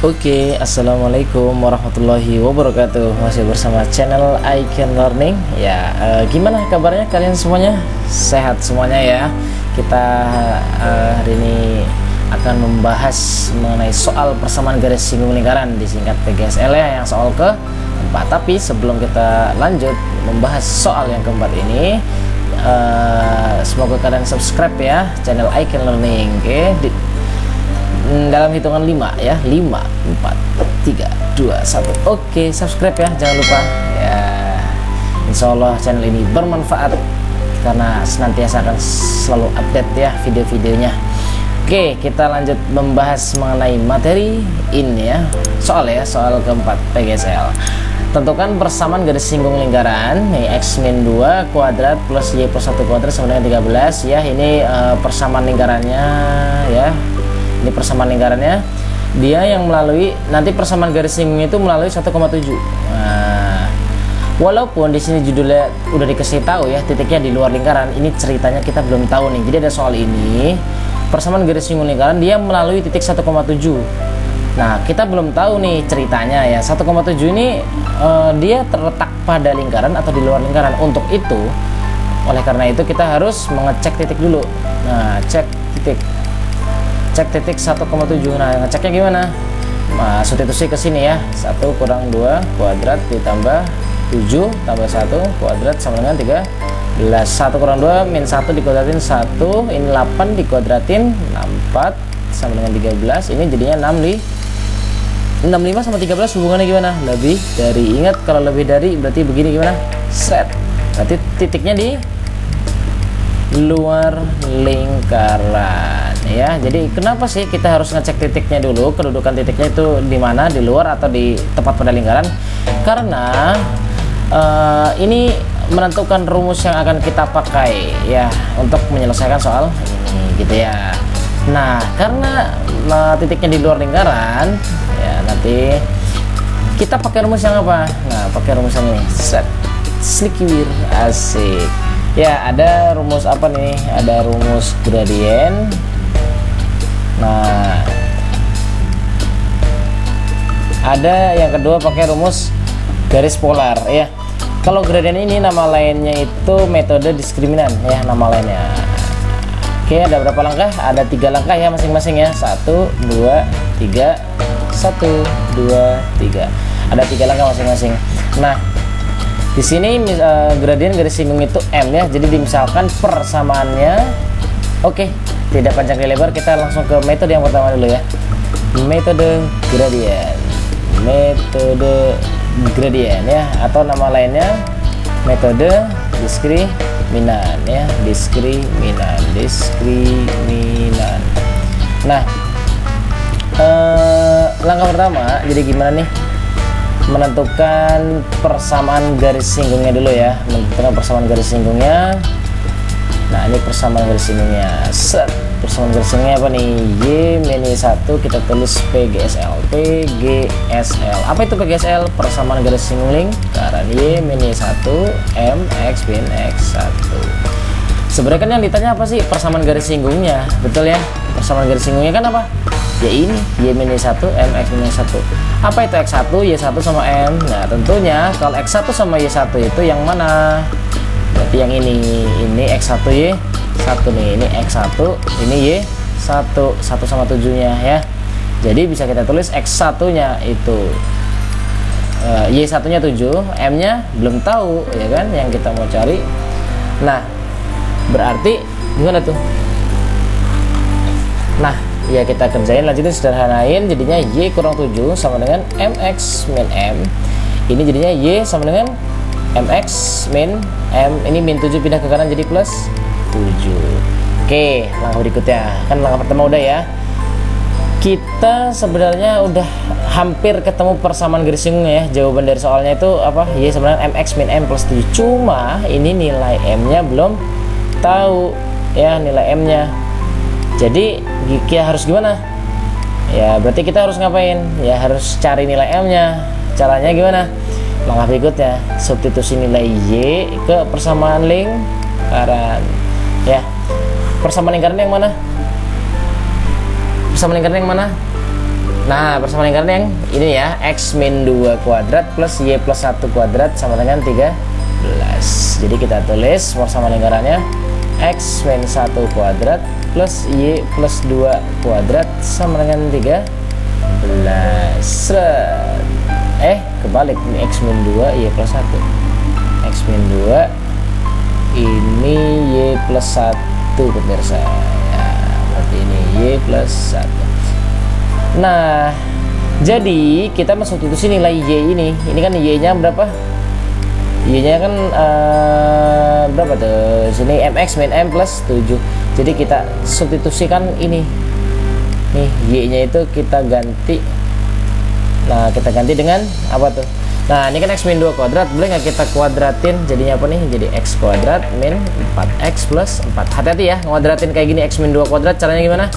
Oke, assalamualaikum warahmatullahi wabarakatuh. Masih bersama channel I Can Learning. Ya, gimana kabarnya kalian semuanya? Sehat semuanya ya. Kita hari ini akan membahas mengenai soal persamaan garis singgung lingkaran, disingkat PGSL ya, yang soal keempat. Tapi sebelum kita lanjut membahas soal yang keempat ini, semoga kalian subscribe ya channel I Can Learning. Oke, dalam hitungan 5 ya, 5 4 3 2 1. Oke, subscribe ya, jangan lupa ya. Insyaallah channel ini bermanfaat karena senantiasa akan selalu update ya video-videonya. Oke, kita lanjut membahas mengenai materi ini ya, soal keempat PGSL. Tentukan persamaan garis singgung lingkaran nih, x min 2 kuadrat plus y plus 1 kuadrat sama dengan 13 ya. Ini persamaan lingkarannya ya. Ini persamaan lingkarannya, dia yang melalui nanti persamaan garis singgung itu melalui 1,7. Nah, walaupun di sini judulnya udah dikasih tahu ya, titiknya di luar lingkaran, ini ceritanya kita belum tahu nih. Jadi ada soal ini, persamaan garis singgung lingkaran dia melalui titik 1,7. Nah, kita belum tahu nih ceritanya ya. 1,7 ini dia terletak pada lingkaran atau di luar lingkaran. Untuk itu, oleh karena itu kita harus mengecek titik dulu. Nah, cek titik 1,7. Nah, ngeceknya gimana? Nah, substitusi ke sini ya. 1 kurang 2 kuadrat ditambah 7 tambah 1 kuadrat sama dengan 13. 1 kurang 2 min 1 dikuadratin 1, ini 8 dikuadratin 64 sama dengan 13. Ini jadinya 65 sama 13 hubungannya gimana? Lebih dari. Ingat, kalau lebih dari berarti begini gimana? Set. Berarti titiknya di luar lingkaran ya. Jadi kenapa sih kita harus ngecek titiknya dulu, kedudukan titiknya itu di mana, di luar atau di tepat pada lingkaran? Karena ini menentukan rumus yang akan kita pakai ya untuk menyelesaikan soal ini gitu ya. Nah, karena titiknya di luar lingkaran ya, nanti kita pakai rumus yang apa? Nah, pakai rumus yang ini, set slikiwir, asik ya. Ada rumus apa nih? Ada rumus gradien. Nah, ada yang kedua pakai rumus garis polar ya. Kalau gradien ini nama lainnya itu metode diskriminan ya, nama lainnya. Oke, ada berapa langkah? Ada 3 langkah ya masing-masing ya. 1 2 3 1 2 3. Ada 3 langkah masing-masing. Nah, di sini gradien garis singgung itu M ya. Jadi misalkan persamaannya, oke, tidak panjang lebar, kita langsung ke metode yang pertama dulu ya. Metode gradien ya, atau nama lainnya metode diskriminan ya, diskriminan. Nah, langkah pertama jadi gimana nih? Menentukan persamaan garis singgungnya dulu ya. Menentukan persamaan garis singgungnya. Nah, ini persamaan garis singgungnya. Set. Persamaan garis singgungnya apa nih? Y min 1 kita tulis PGSL. Apa itu PGSL? Persamaan garis singgung lingkaran. Y min 1 M X min X1. Sebenarnya kan yang ditanya apa sih? Persamaan garis singgungnya. Betul ya? Persamaan garis singgungnya kan apa? Ya ini, Y min 1 M X min 1. Apa itu X1? Y1 sama M. Nah, tentunya kalau X1 sama Y1 itu yang mana? Berarti yang ini X1 Y1 nih. Ini X1, ini Y1, 1 sama 7 nya ya. Jadi bisa kita tulis X1 nya itu Y1 nya 7, M nya belum tahu ya kan, yang kita mau cari. Nah, berarti gimana tuh? Nah, ya kita kerjain, lanjutin, sederhanain, jadinya Y kurang 7 sama dengan MX min M. Ini jadinya Y sama dengan MX min M. Ini min 7 pindah ke kanan jadi plus 7. Oke, langkah berikutnya, kan langkah pertama udah ya. Kita sebenarnya udah hampir ketemu persamaan garis singgungnya ya. Jawaban dari soalnya itu apa? Y sama dengan MX min M plus 7. Cuma ini nilai M nya belum tahu ya, nilai M nya. Jadi kita harus gimana? Ya berarti kita harus ngapain? Ya harus cari nilai M nya. Caranya gimana? Langkah berikutnya, substitusi nilai Y ke persamaan lingkaran ya. Persamaan lingkaran yang mana? Persamaan lingkaran yang mana? Nah, persamaan lingkaran yang ini ya, x min 2 kuadrat plus y plus 1 kuadrat sama dengan 13. Jadi kita tulis persamaan lingkarannya x min 1 kuadrat plus y plus 2 kuadrat sama dengan 13. Kebalik, ini x min 2 y plus 1. X min 2 ini y plus 1 pemirsa ya, berarti ini y plus 1. Nah, jadi kita mensubstitusi nilai y ini kan y nya berapa, y nya kan berapa tuh, sini mx min m plus 7. Jadi kita substitusikan ini nih, y nya itu kita ganti. Nah, kita ganti dengan apa tuh? Nah, ini kan x min 2 kuadrat, boleh nggak kita kuadratin jadinya apa nih? Jadi x kuadrat min 4x plus 4. Hati-hati ya, kuadratin kayak gini x min 2 kuadrat, caranya gimana?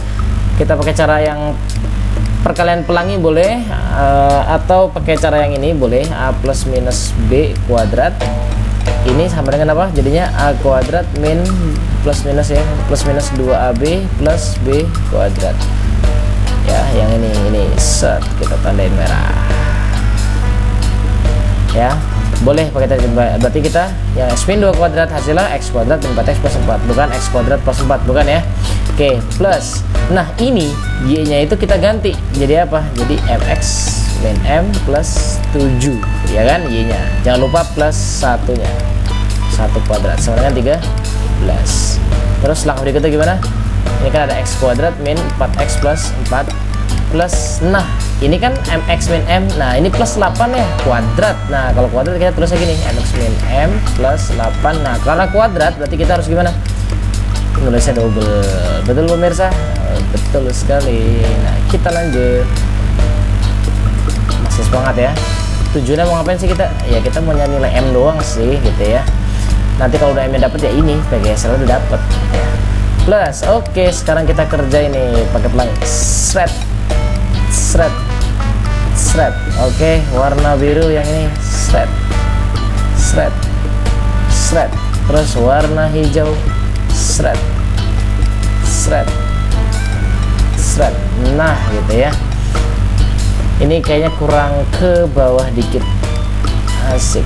Kita pakai cara yang perkalian pelangi boleh, atau pakai cara yang ini boleh, a plus minus b kuadrat. Ini sama dengan apa? Jadinya a kuadrat min plus minus ya, plus minus 2ab plus b kuadrat. Ya, yang ini set kita tandain merah. Ya, boleh pakai tadi, berarti kita yang x min 2 kuadrat hasilnya x kuadrat min 4x plus 4, bukan x kuadrat plus 4, bukan ya. Oke, plus. Nah, ini y nya itu kita ganti jadi apa? Jadi mx min m plus 7 ya kan, y nya jangan lupa plus satunya, 1 kuadrat sama dengan 13. Terus langkah berikutnya gimana? Ini kan ada x kuadrat min 4x plus 4 plus, nah ini kan mx min m, nah ini plus 8 ya, kuadrat. Nah, kalau kuadrat kita tulisnya gini, mx min m plus 8. Nah, karena kuadrat berarti kita harus gimana? Nulisnya double. Betul pemirsa? Betul sekali. Nah, kita lanjut. Masih semangat ya. Tujuannya mau ngapain sih kita? Ya kita mau nyari nilai m doang sih gitu ya. Nanti kalau udah m nya dapet ya ini PGSL udah dapet ya. Plus, oke, sekarang kita kerja ini pakai pelangi. Shred. Oke, warna biru yang ini shred. Terus warna hijau shred. Nah, gitu ya. Ini kayaknya kurang ke bawah dikit. Asik.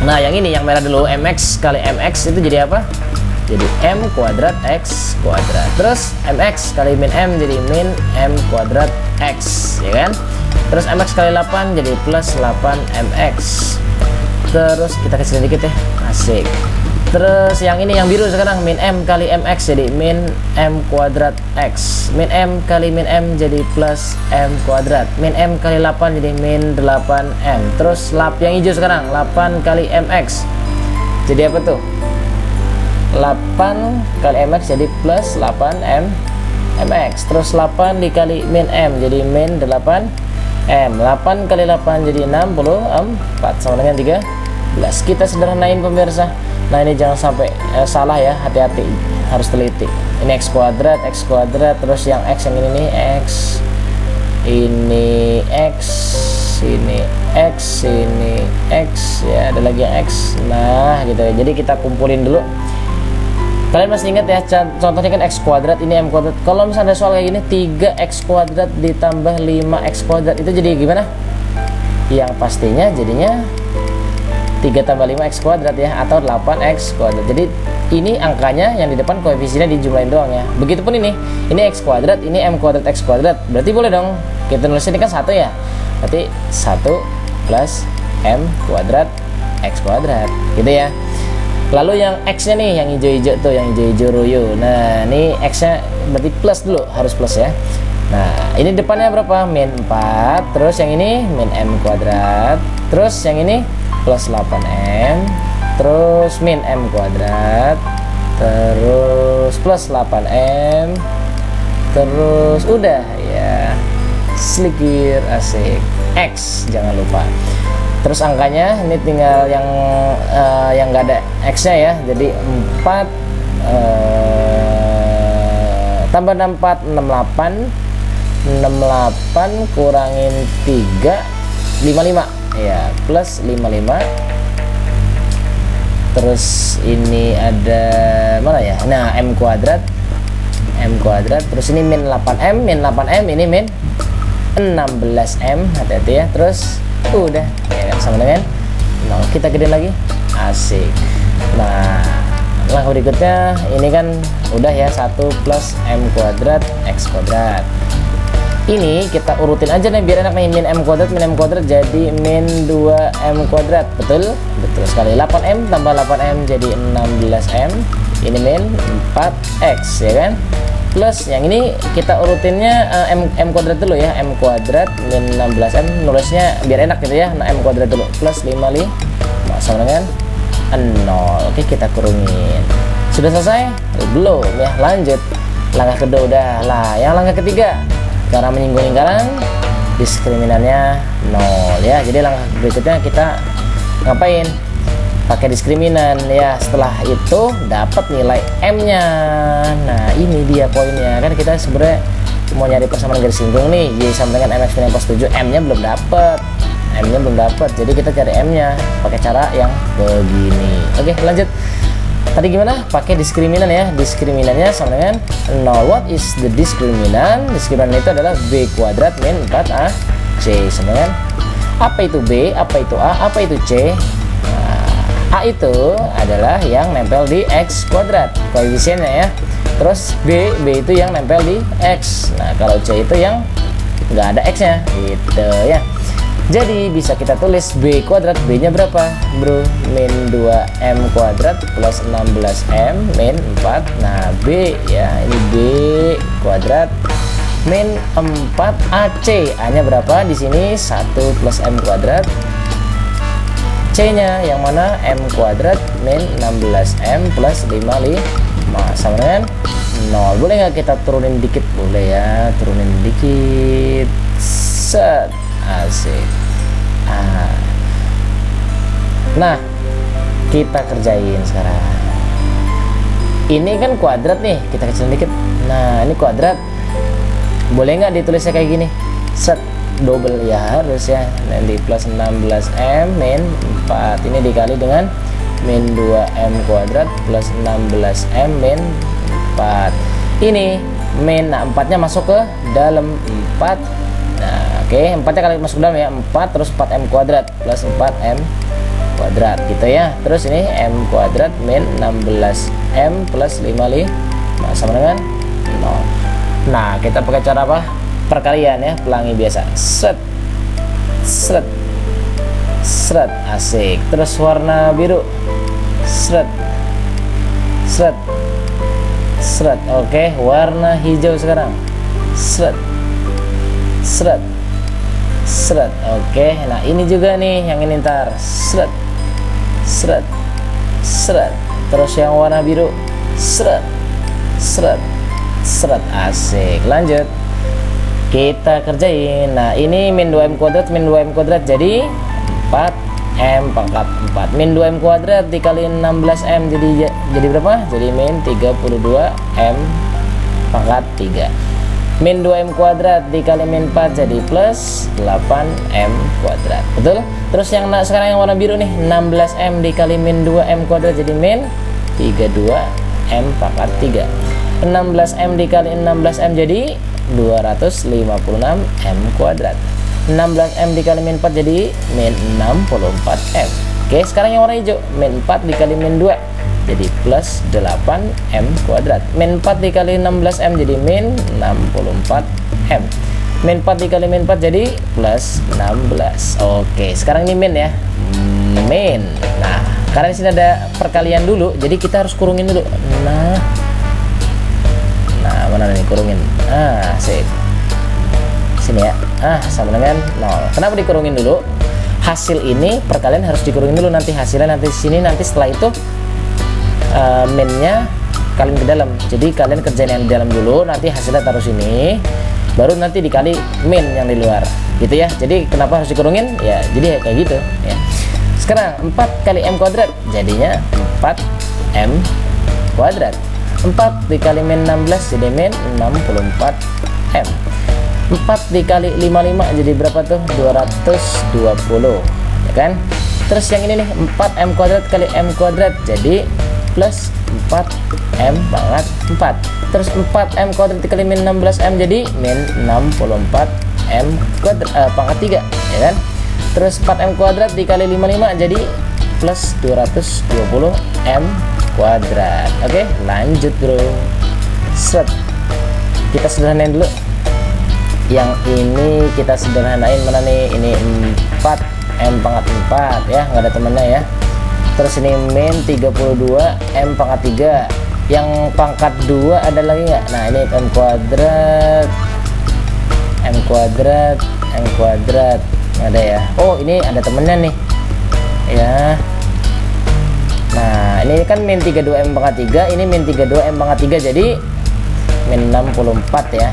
Nah, yang ini yang merah dulu, mx kali mx itu jadi apa? Jadi m kuadrat x kuadrat. Terus mx kali min m jadi min m kuadrat x, ya kan? Terus mx kali 8 jadi plus 8mx. Terus kita kecilin dikit ya, asik. Terus yang ini yang biru sekarang, min m kali mx jadi min m kuadrat x. Min m kali min m jadi plus m kuadrat. Min m kali 8 jadi min 8m. Terus yang hijau sekarang, 8 kali mx jadi apa tuh? 8 kali mx jadi plus 8m mx. Terus 8 dikali min m jadi min 8m. 8 kali 8 jadi 64 sama dengan 13. Kita sederhanain pemirsa. Nah, ini jangan sampai salah ya, hati-hati, harus teliti. Ini x kuadrat, terus yang x yang ini nih x, ini x, ini x, ini x, ya ada lagi yang x. Nah, gitu ya. Jadi kita kumpulin dulu. Kalian masih ingat ya, contohnya kan x kuadrat, ini m kuadrat. Kalau misalnya ada soal kayak gini, 3x kuadrat ditambah 5x kuadrat itu jadi gimana? Yang pastinya jadinya 3 tambah 5x kuadrat ya, atau 8x kuadrat. Jadi ini angkanya yang di depan koefisiennya dijumlahin doang ya. Begitupun ini x kuadrat, ini m kuadrat x kuadrat. Berarti boleh dong kita nulisnya ini kan 1 ya. Berarti 1 plus m kuadrat x kuadrat gitu ya. Lalu yang x nya nih, yang hijau-hijau tuh, yang hijau-hijau royo. Nah, ini x nya berarti plus dulu, harus plus ya. Nah, ini depannya berapa? Min 4. Terus yang ini min m kuadrat. Terus yang ini plus 8m, terus min m kuadrat, terus plus 8m, terus udah ya, selikir, asik. X jangan lupa. Terus angkanya ini tinggal yang nggak ada x nya ya, jadi 4 tambah 64 68 kurangin 3 55 ya, plus 55 terus ini ada mana ya, nah M kuadrat, terus ini min 8M, ini min 16M, hati-hati ya. Terus udah ya, sama dengan 0, kita gedein lagi, asik. Nah langkah berikutnya ini kan udah ya, 1 plus M kuadrat X kuadrat. Ini kita urutin aja nih biar enak nih, min M kuadrat jadi min 2M kuadrat, betul sekali. 8M tambah 8M jadi 16M, ini min 4X ya kan, plus yang ini kita urutinnya M kuadrat dulu ya, M kuadrat min 16M, nulisnya biar enak gitu ya. Nah M kuadrat dulu, plus 55 sama dengan 0. Oke, kita kurungin. Sudah selesai? Belum ya, lanjut langkah kedua udah lah. Yang langkah ketiga, karena menyinggung lingkaran, diskriminannya 0 ya. Jadi langkah berikutnya kita ngapain? Pakai diskriminan ya. Setelah itu dapat nilai M-nya. Nah ini dia poinnya, kan kita sebenarnya mau nyari persamaan garis singgung nih, Y sama dengan MX min plus 7, M-nya belum dapat, jadi kita cari M-nya pakai cara yang begini. Oke, lanjut. Tadi gimana? Pakai diskriminan ya. Diskriminannya sama dengan 0. What is the diskriminan? Diskriminan itu adalah B kuadrat min 4AC sama dengan, apa itu B, apa itu A, apa itu C? Nah, A itu adalah yang nempel di X kuadrat, koefisiennya ya. Terus B itu yang nempel di X. Nah kalau C itu yang nggak ada X-nya gitu ya. Jadi bisa kita tulis B kuadrat, B-nya berapa bro? Min 2M kuadrat plus 16M min 4. Nah B ya, ini B kuadrat min 4AC. A-nya berapa di sini? 1 plus M kuadrat. C-nya yang mana? M kuadrat min 16M plus 55 sama dengan 0. Boleh nggak kita turunin dikit? Boleh ya, turunin dikit. Set, asik. Nah kita kerjain sekarang. Ini kan kuadrat nih, kita kecilin dikit. Nah ini kuadrat, boleh nggak ditulisnya kayak gini? Set, double ya harus ya. Nanti plus 16M min 4 ini dikali dengan min 2M kuadrat plus 16M min 4. Ini min, nah 4 nya masuk ke dalam 4. Nah oke, 4 nya kali masuk ke dalam ya, 4 terus 4M kuadrat plus 4M kuadrat gitu ya. Terus ini M kuadrat min 16M plus 55 sama dengan 0. Nah kita pakai cara apa? Perkalian ya, pelangi biasa. Set, set, set, asik. Terus warna biru, set, set, set. Oke, warna hijau sekarang, set, set, set. Oke, nah ini juga nih yang ini ntar, set, set, set. Terus yang warna biru, set, set, set. Asik. Lanjut kita kerjain. Nah ini min 2M kuadrat jadi 4M pangkat 4. Min 2M kuadrat dikali 16M jadi berapa? Jadi min 32M pangkat 3. Min 2M kuadrat dikali min 4 jadi plus 8M kuadrat. Betul? Terus yang sekarang yang warna biru nih, 16M dikali min 2M kuadrat jadi min 32M pangkat 3. 16M dikali 16M jadi 256M kuadrat. 16M dikali min 4 jadi min 64M. Oke, sekarang yang warna hijau, min 4 dikali min 2 jadi plus 8M kuadrat. Min 4 dikali 16M jadi min 64M. Min 4 dikali min 4 jadi plus 16. Oke, sekarang ini min ya, min. Nah karena di sini ada perkalian dulu, jadi kita harus kurungin dulu. Nah mana nih, kurungin. Sip. Sini ya. Sama dengan 0. Kenapa dikurungin dulu? Hasil ini perkalian harus dikurungin dulu, nanti hasilnya nanti di sini, nanti setelah itu minnya kalian ke dalam. Jadi kalian kerjain yang di dalam dulu, nanti hasilnya taruh sini, baru nanti dikali min yang di luar. Gitu ya. Jadi kenapa harus dikurungin? Ya, jadi kayak gitu ya. Sekarang 4 kali M kuadrat jadinya 4M kuadrat. 4 dikali min 16 jadi min 64M. 4 dikali 55 jadi berapa tuh? 220 ya kan? Terus yang ini nih 4M kuadrat kali M kuadrat, jadi plus 4M pangkat 4. Terus 4M kuadrat dikali min 16M, jadi min 64M kuadrat pangkat 3, ya kan. Terus 4M kuadrat dikali 55, jadi plus 220M kuadrat. Oke, lanjut bro. Set. Kita sederhanain dulu. Yang ini kita sederhanain mana nih? Ini 4M pangkat 4 ya, nggak ada temennya ya. Terus ini min 32M pangkat 3. Yang pangkat 2 ada lagi nggak? Nah ini M kuadrat, M kuadrat, M kuadrat, nggak ada ya. Oh ini ada temennya nih ya. Nah ini kan min 32M pangkat 3, ini min 32M pangkat 3, jadi min 64 ya.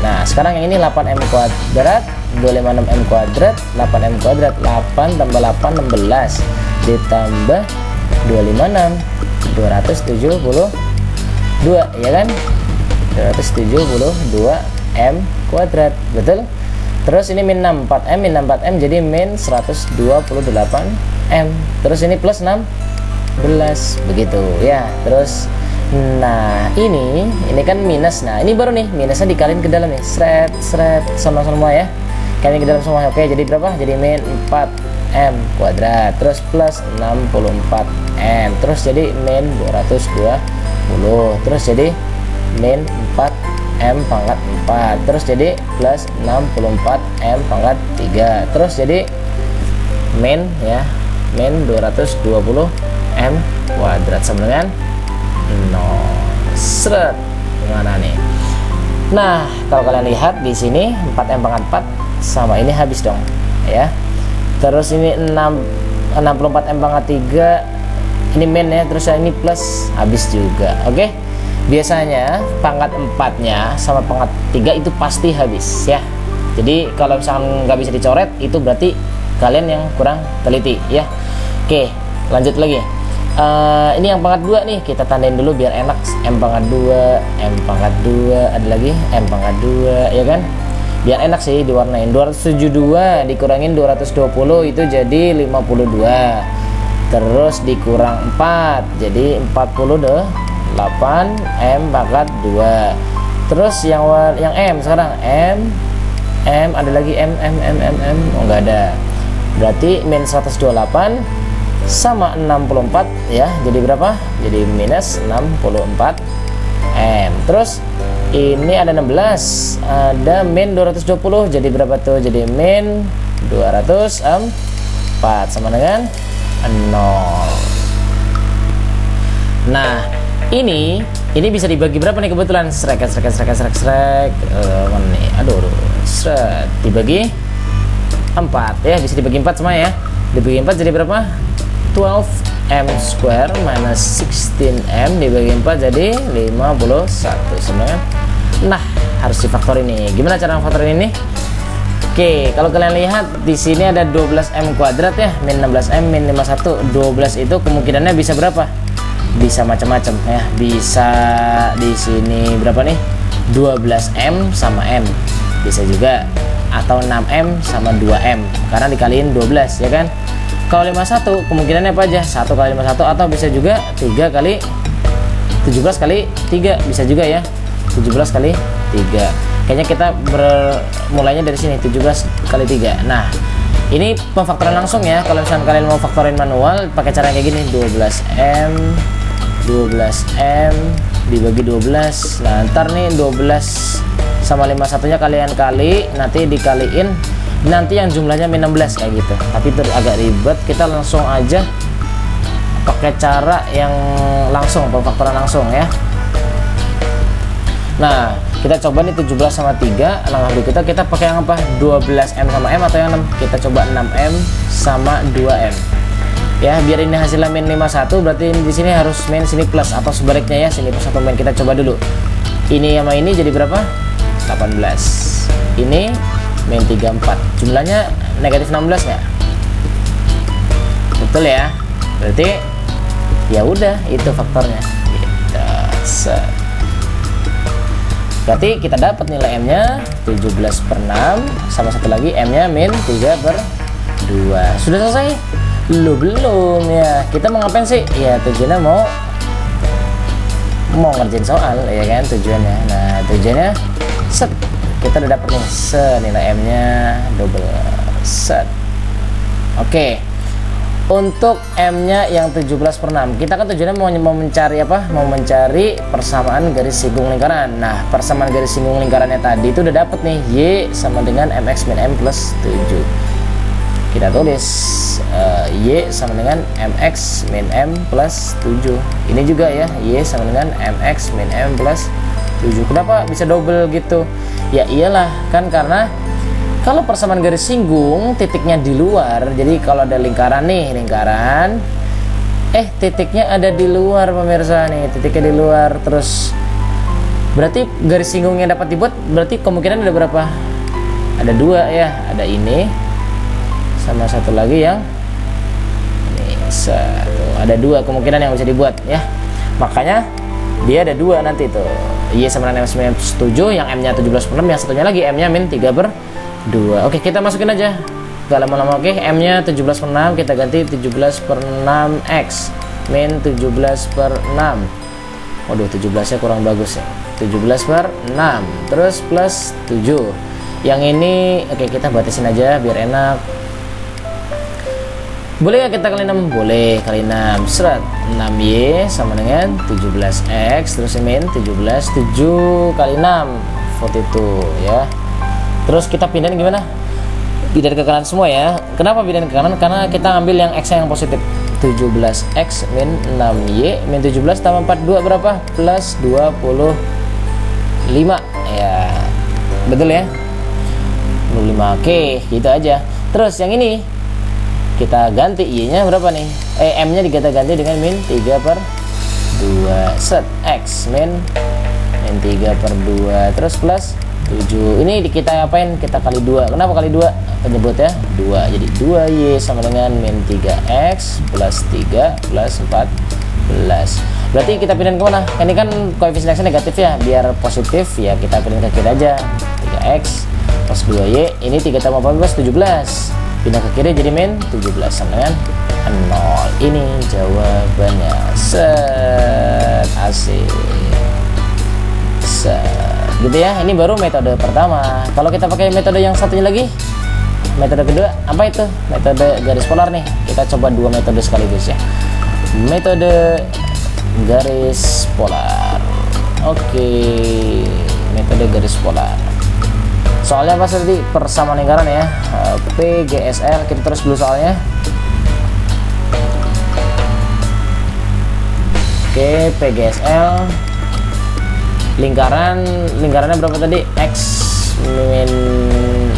Nah sekarang yang ini 8M kuadrat, 256M kuadrat, 8M kuadrat, 8 tambah 8 16 ditambah 256 272 ya kan, 272M kuadrat, betul. Terus ini min 64M, min 64M jadi min 128M. Terus ini plus 16 begitu ya. Terus nah ini kan minus. Nah ini baru nih minusnya dikaliin ke dalam nih, seret sama semua ya, kalian ke dalam semua. Oke, jadi berapa? Jadi min 4M kuadrat, terus plus 64M, terus jadi min 220, terus jadi min 4M pangkat 4, terus jadi plus 64M pangkat 3, terus jadi min ya, min 220M kuadrat sama dengan 0. Seret. Gimana nih? Nah, kalau kalian lihat di sini 4M pangkat 4 sama ini habis dong ya. Terus ini 64M pangkat 3, ini min ya, terus ini plus habis juga. Oke. Biasanya pangkat 4-nya sama pangkat 3 itu pasti habis ya. Jadi kalau misalkan nggak bisa dicoret, itu berarti kalian yang kurang teliti ya. Oke, lanjut lagi. Ini yang pangkat 2 nih, kita tandain dulu biar enak. M pangkat 2, M pangkat 2, ada lagi M pangkat 2 ya kan, biar enak sih diwarnain. 272 dikurangin 220 itu jadi 52, terus dikurang 4 jadi 48 M pangkat 2. Terus yang M sekarang M ada lagi M oh nggak ada, berarti min 128 sama 64 ya, jadi berapa? Jadi minus 64 M. Terus ini ada 16, ada min 220, jadi berapa tuh? Jadi min 204 sama dengan 0. Nah ini bisa dibagi berapa nih kebetulan? Srek mana nih? Aduh seret, dibagi 4 ya, bisa dibagi 4 semua ya. Dibagi 4 jadi berapa? 12M square minus 16M dibagi 4 jadi 51 sebenarnya. Nah harus difaktorin nih. Gimana cara faktorin ini? Oke, kalau kalian lihat di sini ada 12M kuadrat ya, min 16M min 51. 12 itu kemungkinannya bisa berapa? Bisa macam-macam ya. Bisa di sini berapa nih? 12M sama M bisa juga, atau 6M sama 2M karena dikaliin 12 ya kan. Kalau 51 kemungkinannya apa aja? 1 kali 51, atau bisa juga 3 kali 17 kali 3 bisa juga ya. 17 kali 3. Kayaknya kita mulainya dari sini 17 kali 3. Nah, ini pemfaktoran langsung ya. Kalau misalnya kalian mau faktorin manual pakai cara kayak gini, 12M dibagi 12. Nah, ntar nih 12 sama 51 nya kalian kali, nanti dikaliin nanti yang jumlahnya min 16 kayak gitu. Tapi itu agak ribet, kita langsung aja pakai cara yang langsung, pemfaktoran langsung ya. Nah kita coba nih 17 sama 3, langkah berikutnya kita pakai yang apa? 12M sama M atau yang 6? Kita coba 6M sama 2M ya, biar ini hasilnya min 51, berarti di sini harus min, sini plus, atau sebaliknya ya, sini plus atau min. Kita coba dulu ini sama ini jadi berapa? 18. Ini min 34, jumlahnya negatif 16 nggak? Betul ya, berarti ya udah itu faktornya gitu. Berarti kita dapat nilai M nya 17/6 sama satu lagi M nya min 3/2. Sudah selesai. Lu belum ya. Kita mau ngapain sih? Ya tujuannya mau ngerjain soal ya kan tujuannya. Nah tujuannya set kita udah dapet nih senilai M nya double set. Oke. Untuk M nya yang 17/6 kita kan tujuannya mau mencari apa? Mau mencari persamaan garis singgung lingkaran. Nah persamaan garis singgung lingkarannya tadi itu udah dapet nih, Y sama dengan MX min M plus 7. Kita tulis Y sama dengan MX min M plus 7. Ini juga ya, Y sama dengan MX min M plus 7. Kenapa bisa double gitu? Ya iyalah kan karena kalau persamaan garis singgung titiknya di luar, jadi kalau ada lingkaran nih, titiknya ada di luar pemirsa nih, titiknya di luar, terus berarti garis singgung yang dapat dibuat berarti kemungkinan ada berapa? Ada dua ya, ada ini sama satu lagi yang ini, ada dua kemungkinan yang bisa dibuat ya, makanya dia ada dua nanti tuh, Y sama dengan M 7, yang M nya 17/6, yang satunya lagi M nya min 3/2. Oke, kita masukin aja gak lama-lama. Oke, M nya 17/6 kita ganti 17/6X min 17/6. Waduh 17 nya kurang bagus ya, 17/6 terus plus 7. Yang ini oke kita batasin aja biar enak. Boleh gak kita kali 6? Boleh, kali 6 seret 6Y sama dengan 17X terus min 17, 7 kali 6 42 ya. Terus kita pindahin gimana? Pindahin ke kanan semua ya. Kenapa pindahin ke kanan? Karena kita ambil yang X yang positif. 17X min 6Y min 17 tambah 42 berapa? Plus 25 ya. Betul ya? 25. Oke, gitu aja. Terus yang ini kita ganti Y nya berapa nih? M nya kita ganti dengan min 3/2 set X min 3/2 terus plus 7. Ini kita apain? Kita kali 2. Kenapa kali 2? Penyebut ya 2. Jadi 2Y sama dengan min 3X plus 3 plus 14. Berarti kita pindahin kemana? Ini kan koefisien X negatif ya, biar positif ya kita pindahin ke kiri aja. 3X plus 2Y. Ini 3 tambah 14 17. Pindah ke kiri jadi min 17 sama dengan 0. Ini jawabannya. Set. Asik. Set. Gitu ya, ini baru metode pertama. Kalau kita pakai metode yang satunya lagi, metode kedua, apa itu? Metode garis polar nih. Kita coba dua metode sekaligus ya. Metode garis polar. Oke, metode garis polar. Soalnya apa tadi? Persamaan lingkaran ya. PGSL, kita terus dulu soalnya. Oke, PGSL. Lingkarannya berapa tadi? X min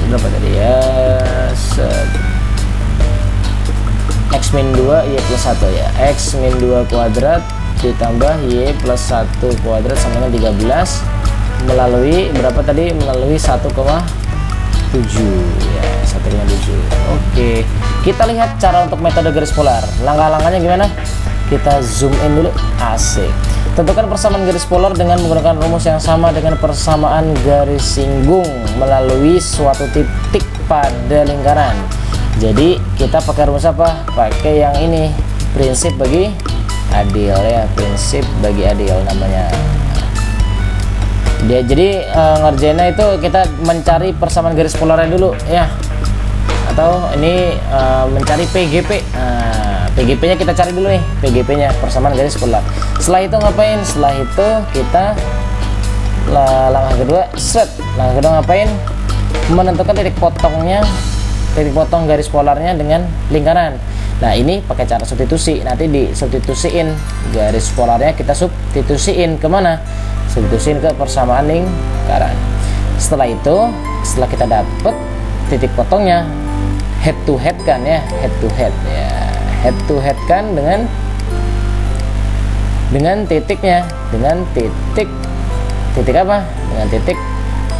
berapa tadi ya? X min 2 Y plus 1 ya. X min 2 kuadrat ditambah Y plus 1 kuadrat sama dengan 13 melalui berapa tadi? Melalui 1,7 ya, 1,7. Oke, kita lihat cara untuk metode garis polar. Langkah-langkahnya gimana? Kita zoom in dulu. Asik. Tentukan persamaan garis polar dengan menggunakan rumus yang sama dengan persamaan garis singgung melalui suatu titik pada lingkaran. Jadi kita pakai rumus apa? Pakai yang ini, prinsip bagi adil ya, prinsip bagi adil namanya. Jadi ngerjainnya itu kita mencari persamaan garis polarnya dulu ya, atau ini mencari PGP. PGP nya kita cari dulu nih, PGP nya persamaan garis polar. Setelah itu ngapain? Setelah itu kita langkah kedua, langkah kedua ngapain? Menentukan titik potongnya, titik potong garis polarnya dengan lingkaran. Nah ini pakai cara substitusi, nanti disubstitusiin garis polarnya, kita substitusiin kemana? Substitusiin ke persamaan lingkaran. Setelah itu, setelah kita dapet titik potongnya, head to head kan ya, head to head ya, head to head kan dengan titiknya, dengan titik apa? Dengan titik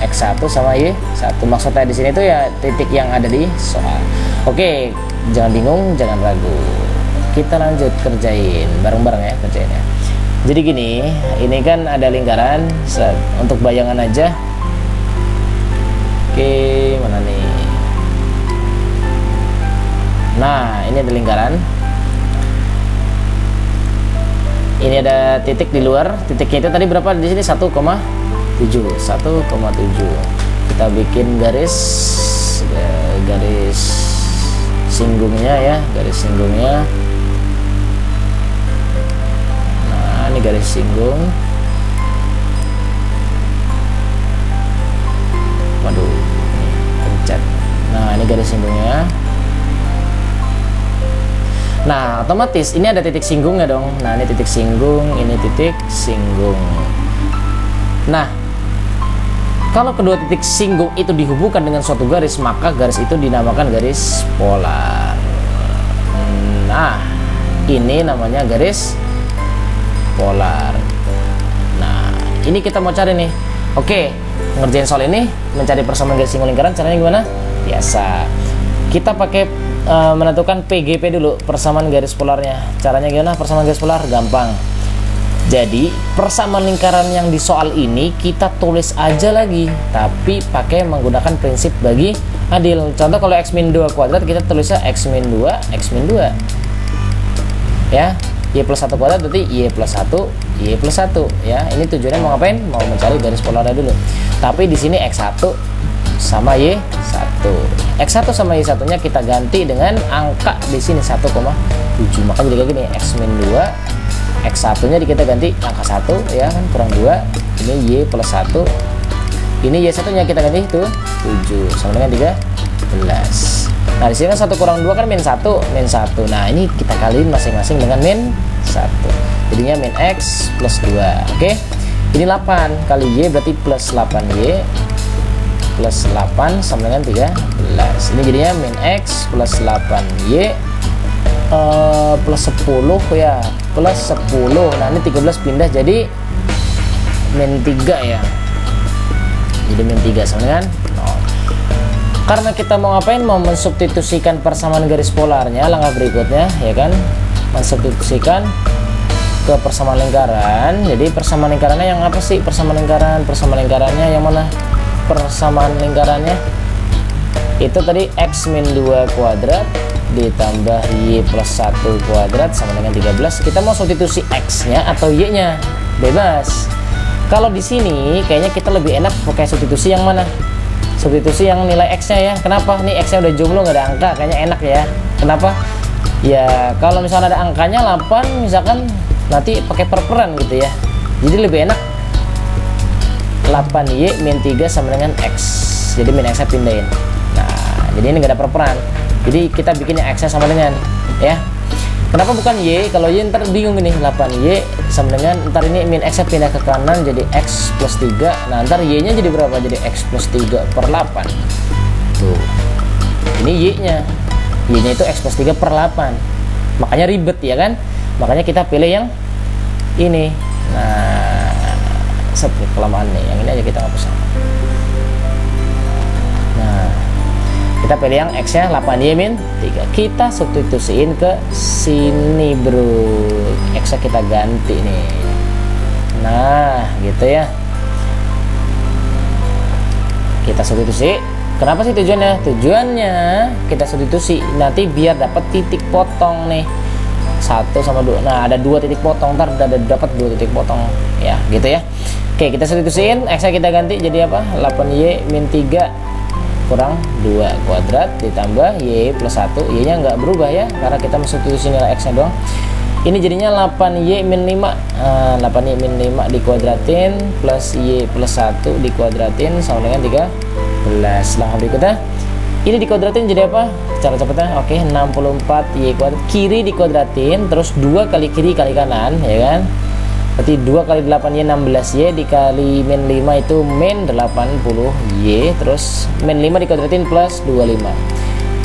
X1 sama Y1. Maksudnya di sini tuh ya titik yang ada di soal. Oke, jangan bingung, jangan ragu. Kita lanjut kerjain bareng-bareng ya, kerjainnya. Jadi gini, ini kan ada lingkaran, untuk bayangan aja. Oke, mana nih? Nah, ini ada lingkaran. Ini ada titik di luar. Titiknya itu tadi berapa di sini? 1,7. Kita bikin garis singgungnya ya, garis singgungnya. Nah, ini garis singgung. Waduh, ini pencet. Nah, ini garis singgungnya. Nah, otomatis ini ada titik singgungnya dong. Nah, ini titik singgung, ini titik singgung. Nah, kalau kedua titik singgung itu dihubungkan dengan suatu garis, maka garis itu dinamakan garis polar. Nah, ini namanya garis polar. Nah, ini kita mau cari nih. Oke, ngerjain soal ini, mencari persamaan garis singgung lingkaran, caranya gimana? Biasa. Kita pakai menentukan PGP dulu, persamaan garis polarnya. Caranya gimana persamaan garis polar? Gampang. Jadi persamaan lingkaran yang di soal ini kita tulis aja lagi, tapi pakai menggunakan prinsip bagi adil. Contoh kalau x-2 kuadrat, kita tulisnya x-2 ya, y plus 1 kuadrat berarti y plus 1 ya. Ini tujuannya mau ngapain? Mau mencari garis polarnya dulu. Tapi di sini x1 sama y1. X1 sama y1 nya kita ganti dengan angka di sini 1,7. Maka jadi kayak gini, x-2, x1 nya kita ganti angka 1 ya kan, kurang 2. Ini y plus 1. Ini y1 nya kita ganti itu 7 sama dengan 13. Nah, di sini kan 1 kurang 2 kan min 1. Nah, ini kita kaliin masing-masing dengan min 1. Jadinya min x plus 2. Oke. Ini 8 kali y berarti plus 8y plus 8 sama dengan 13. Ini jadinya min x plus 8y plus 10 ya, plus 10. Nah, ini 13 pindah jadi min 3 ya. Jadi min 3 sama dengan 0. Karena kita mau ngapain? Mau mensubstitusikan persamaan garis polarnya. Langkah berikutnya ya kan, mensubstitusikan ke persamaan lingkaran. Jadi persamaan lingkarannya yang apa sih? Persamaan lingkarannya yang mana? Persamaan lingkarannya itu tadi x-2 kuadrat ditambah y plus 1 kuadrat sama dengan 13. Kita mau substitusi x nya atau y nya, bebas. Kalau di sini kayaknya kita lebih enak pakai substitusi yang mana? Substitusi yang nilai x nya ya. Kenapa? Nih x nya udah jomblo, nggak ada angka, kayaknya enak ya. Kenapa? Ya kalau misalnya ada angkanya 8 misalkan, nanti pakai perperan gitu ya. Jadi lebih enak 8y min 3 sama dengan x. Jadi min x nya pindahin. Nah, jadi ini nggak ada perperan. Jadi kita bikinnya x nya sama dengan ya. Kenapa bukan y? Kalau y ntar bingung ini, 8y sama dengan, ntar ini min x nya pindah ke kanan jadi x plus 3. Nah, ntar y nya jadi berapa? Jadi x plus 3 per 8. Tuh. Ini y nya. Y nya itu x plus 3 per 8. Makanya ribet ya kan? Makanya kita pilih yang ini. Nah, kelamaan nih, yang ini aja kita hapus. Nah, kita pilih yang x nya 8y min 3. Kita substitusiin ke sini bro, x nya kita ganti nih. Nah gitu ya, kita substitusi. Kenapa sih tujuannya? Tujuannya kita substitusi nanti biar dapat titik potong nih, 1 sama 2. Nah, ada 2 titik potong, ntar dapat 2 titik potong ya, gitu ya. Oke, kita substitusiin, x nya kita ganti jadi apa? 8y min 3 kurang 2 kuadrat ditambah y plus 1. Y nya nggak berubah ya, karena kita mensubstitusi nilai x nya doang. Ini jadinya 8y min 5. 8y min 5 dikuadratin plus y plus 1 dikuadratin sama dengan 13. Langkah berikutnya, ini dikuadratin jadi apa? Cara cepatnya, oke, 64y kuadrat. Kiri dikuadratin, terus 2 kali kiri kali kanan ya kan. Berarti 2 kali 8y 16y dikali min 5 itu min 80y. Terus min 5 dikuadratin plus 25.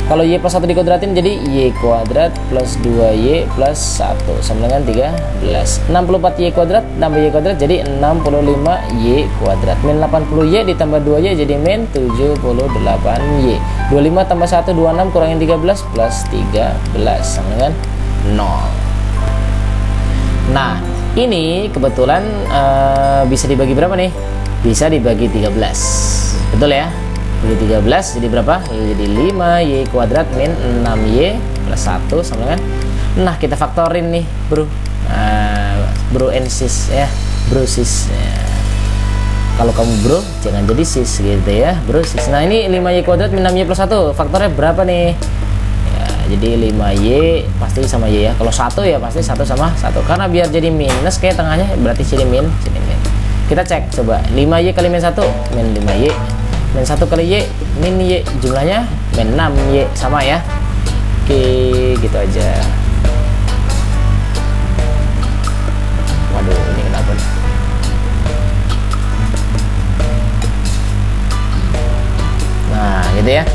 Kalau y plus 1 dikuadratin jadi y kuadrat plus 2y plus 1 sama dengan 13. 64y kuadrat tambah y kuadrat jadi 65y kuadrat. Min 80y ditambah 2y jadi min 78y. 25 tambah 1 26 kurangin 13 plus 13 sama dengan 0. Nah, ini kebetulan bisa dibagi berapa nih? Bisa dibagi 13. Betul ya? Y13 jadi berapa? Jadi 5Y kuadrat min 6Y plus 1 sama dengan, nah kita faktorin nih bro, bro and sis ya, bro sis ya. Kalau kamu bro jangan jadi sis gitu ya, bro sis. Nah ini 5Y kuadrat min 6Y plus 1 faktornya berapa nih ya, jadi 5Y pasti sama Y ya, kalau 1 ya pasti 1 sama 1, karena biar jadi minus kayak tengahnya berarti sini min, sini min. Kita cek coba, 5Y kali min 1 min 5Y, min 1 kali Y min Y, jumlahnya min 6Y sama ya. Oke gitu aja. Waduh ini kenapa nih? Nah gitu ya.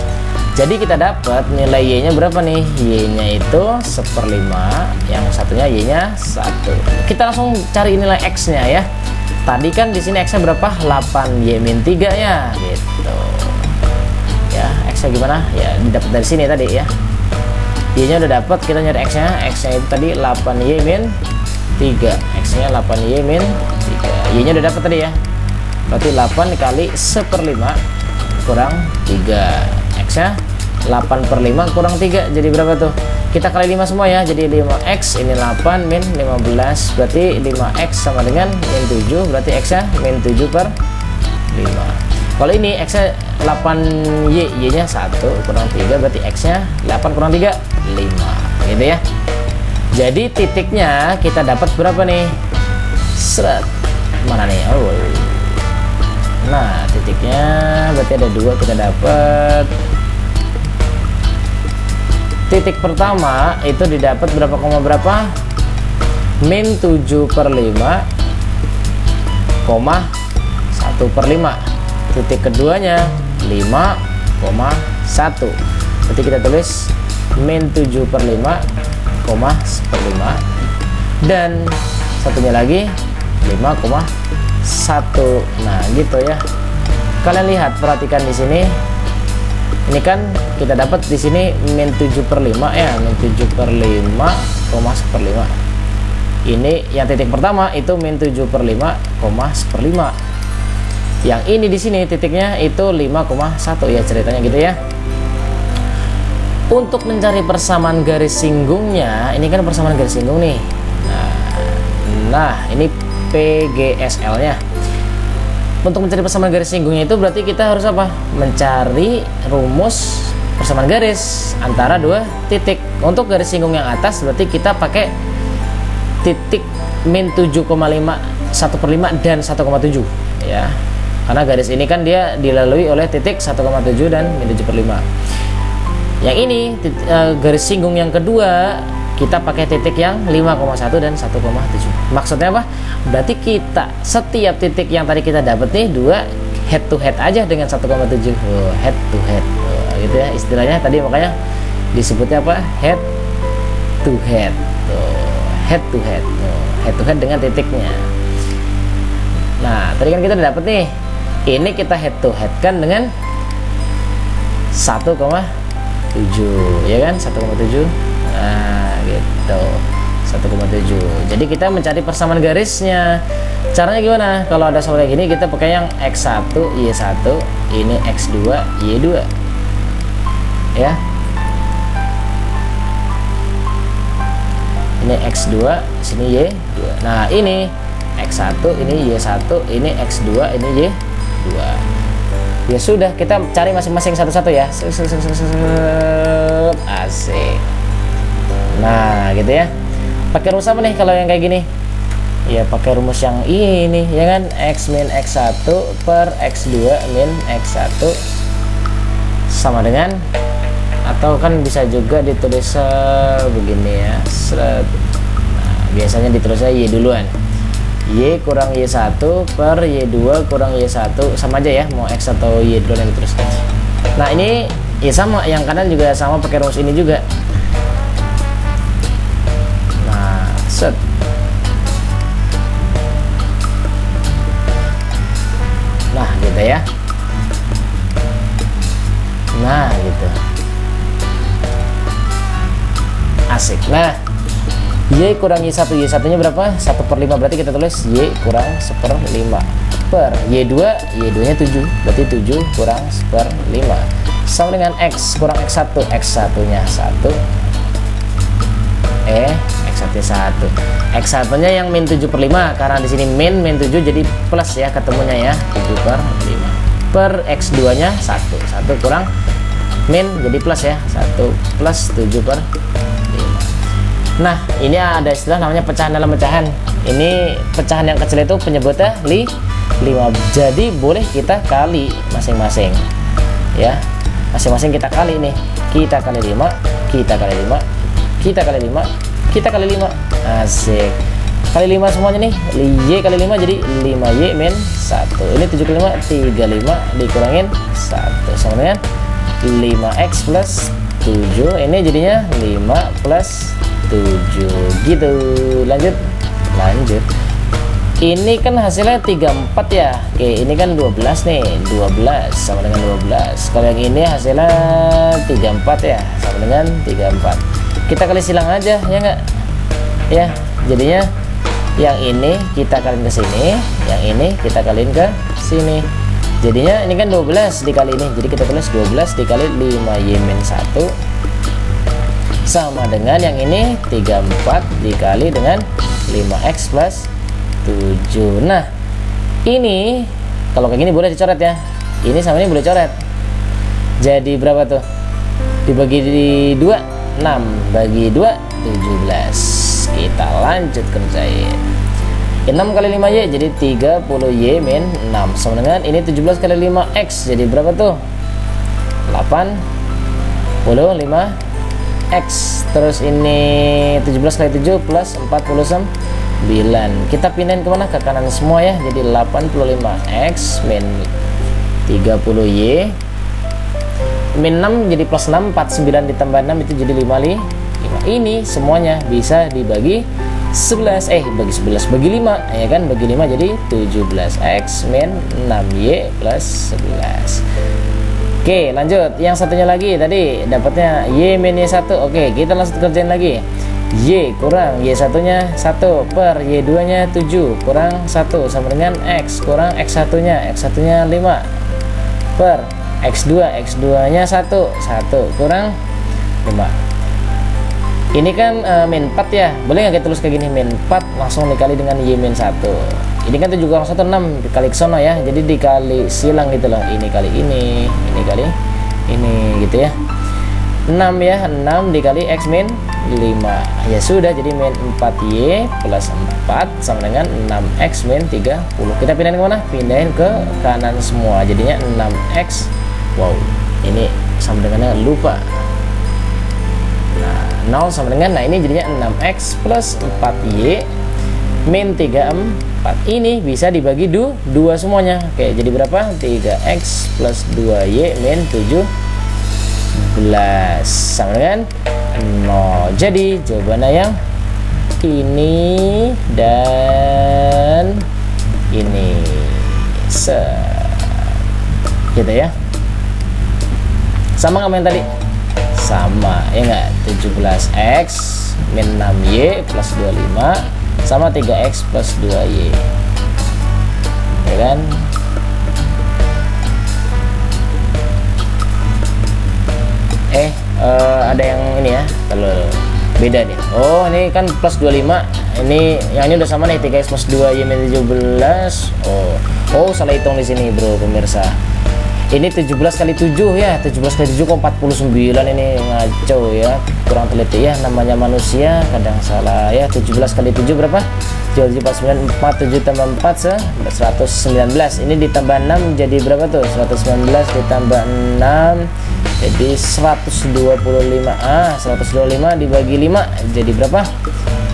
Jadi kita dapat nilai Y nya berapa nih? Y nya itu 1/5, yang satunya Y nya 1. Kita langsung cari nilai X nya ya. Tadi kan di sini X nya berapa? 8Y min 3 ya gitu ya. X nya gimana ya, didapat dari sini tadi ya. Y nya udah dapat, kita nyari X nya. X nya itu tadi 8Y min 3, X nya 8Y min 3, Y nya udah dapat tadi ya, berarti 8 kali 1/5 kurang 3, X nya 8/5 kurang 3 jadi berapa tuh? Kita kali 5 semua ya, jadi 5X, ini 8 min 15, berarti 5X sama dengan min 7, berarti X nya min 7/5. Kalau ini X nya 8Y, Y nya 1 kurang 3, berarti X nya 8 kurang 3 5 gitu ya. Jadi titiknya kita dapat berapa nih? Seret mana nih? Oh, nah titiknya berarti ada 2, kita dapat titik pertama itu didapat berapa koma berapa? Min 7/5 koma 1/5. Titik keduanya 5,1, berarti kita tulis min 7/5 koma 1/5, dan satunya lagi 5,1. Nah gitu ya. Kalian lihat, perhatikan di sini. Ini kan kita dapat di sini min 7/5 ya, min 7/5 koma 1/5. Ini yang titik pertama itu min 7/5 koma 1/5. Yang ini di sini titiknya itu 5,1 ya, ceritanya gitu ya. Untuk mencari persamaan garis singgungnya, ini kan persamaan garis singgung nih. Nah ini PGSL-nya. Untuk mencari persamaan garis singgungnya itu berarti kita harus apa? Mencari rumus persamaan garis antara dua titik. Untuk garis singgung yang atas berarti kita pakai titik min 7,5, 1/5 dan 1,7 ya. Karena garis ini kan dia dilalui oleh titik 1,7 dan min 7/5. Yang ini garis singgung yang kedua kita pakai titik yang 5,1 dan 1,7. Maksudnya apa? Berarti kita setiap titik yang tadi kita dapat nih dua head to head aja dengan 1,7. Head to head gitu ya istilahnya tadi, makanya disebutnya apa? Head to head. Head to head. Head to head dengan titiknya. Nah tadi kan kita udah dapet nih, ini kita head to head kan dengan 1,7 ya kan, 1,7. Nah gitu, 1,7. Jadi kita mencari persamaan garisnya. Caranya gimana? Kalau ada soal kayak gini kita pakai yang X1 Y1, ini X2 Y2 ya. Ini X2, sini Y2. Nah ini X1, ini Y1, ini X2, ini Y2. Ya sudah, kita cari masing-masing satu-satu ya. Asik. Nah gitu ya. Pakai rumus apa nih kalau yang kayak gini? Ya pakai rumus yang ini ya kan, X min X1 per X2 min X1 sama dengan, atau kan bisa juga ditulis begini ya. Nah, biasanya ditulisnya Y duluan. Y kurang Y1 per Y2 kurang Y1, sama aja ya, mau X atau Y duluan yang ditulis. Nah ini ya sama, yang kanan juga sama pakai rumus ini juga. Nah set. Nah gitu ya. Nah gitu. Asik. Nah Y kurang Y1, Y1 nya berapa? 1/5, berarti kita tulis Y kurang 1/5 per Y2 nya 7, berarti 7 kurang 1/5 sama dengan X kurang X1, X1 nya 1, X1 nya 1, X1 nya yang min 7/5, karena di sini min 7 jadi plus ya ketemunya ya, 7/5 per X2 nya 1 kurang min jadi plus ya, 1 plus 7/5. Nah, ini ada istilah namanya pecahan dalam pecahan. Ini pecahan yang kecil itu penyebutnya 5. Jadi boleh kita kali masing-masing. Ya. Masing-masing kita kali nih. Kita kali 5, kita kali 5, kita kali 5, kita kali 5. Asik. Kali 5 semuanya nih. Y kali 5 jadi 5Y min 1. Ini 7 kali 5 35 dikurangin 1 sama dengan 5X plus 7. Ini jadinya 5 plus 7 gitu. Lanjut ini kan hasilnya 34 ya. Oke, ini kan 12 nih, 12 sama dengan 12. Kalau yang ini hasilnya 34 ya, sama dengan 34. Kita kali silang aja ya enggak ya, jadinya yang ini kita kaliin ke sini, yang ini kita kaliin ke sini, jadinya ini kan 12 dikali ini, jadi kita tulis 12 dikali 5Y min 1 sama dengan yang ini 34 dikali dengan 5X plus 7. Nah, ini kalau kayak gini boleh dicoret ya. Ini sama ini boleh coret. Jadi berapa tuh? Dibagi di 2, 6 bagi 2, 17. Kita lanjut kerjain. 6 kali 5Y jadi 30Y min 6 sama dengan ini 17 kali 5X jadi berapa tuh? 85X. Terus ini 17 kali 7 plus 49. Kita pindahin kemana? Ke kanan semua ya. Jadi 85X min 30Y min 6 jadi plus 6, 49 ditambah 6 itu jadi 55. Ini semuanya bisa dibagi 11, bagi 11 bagi 5 ya kan, bagi 5 jadi 17X min 6Y plus 11. Oke, lanjut. Yang satunya lagi tadi dapatnya Y min Y1. Oke, kita langsung kerjain lagi. Y kurang Y1 nya 1 per Y2 nya 7 kurang 1 sama dengan X kurang X1 nya 5 per X2 nya 1 kurang 5. Ini kan min 4 ya, boleh nggak kita tulis kayak gini, min 4 langsung dikali dengan Y min 1. Ini kan 7 kurang 1 6 dikali ke sono ya, jadi dikali silang gitu loh, ini kali ini kali ini gitu ya. 6 ya, 6 dikali X min 5 ya sudah, jadi min 4Y plus 4 sama dengan 6X min 30. Kita pindahin kemana? Pindahin ke kanan semua, jadinya 6X. Wow, ini sama dengannya lupa. Nah, 0 sama dengan, nah ini jadinya 6X plus 4Y min 34. Ini bisa dibagi 2 semuanya. Oke, jadi berapa? 3X plus 2Y min 17 sama dengan 0. Jadi jawabannya yang ini dan ini gitu ya. Sama nggak yang tadi? Sama ya nggak? 17X min 6Y plus 25 sama 3X plus 2Y ya kan. Ada yang ini ya, kalau beda nih. Oh, ini kan plus 25. Ini yang ini udah sama nih, 3X plus 2Y min 17. Oh, salah hitung di sini, bro pemirsa. Ini 17 kali 7 ya, 17 kali 7 kok 49, ini ngaco ya, kurang teliti ya, namanya manusia kadang salah ya. 17 kali 7 berapa? 7 49, 4, 7 tambah 4 119. Ini ditambah 6 jadi berapa tuh? 119 ditambah 6 jadi 125. 125 dibagi 5 jadi berapa?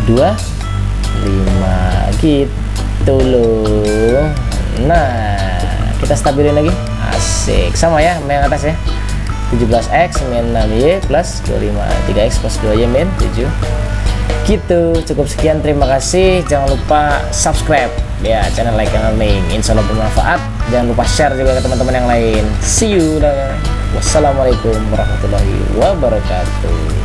25 gitu loh. Nah, kita stabilin lagi. Asik, sama ya sama yang atas ya. 17X min 6Y plus 25, 3X plus 2Y min 7. Gitu, cukup sekian, terima kasih. Jangan lupa subscribe ya channel Like and Learning, insya Allah bermanfaat. Jangan lupa share juga ke teman-teman yang lain. See you. Wassalamualaikum warahmatullahi wabarakatuh.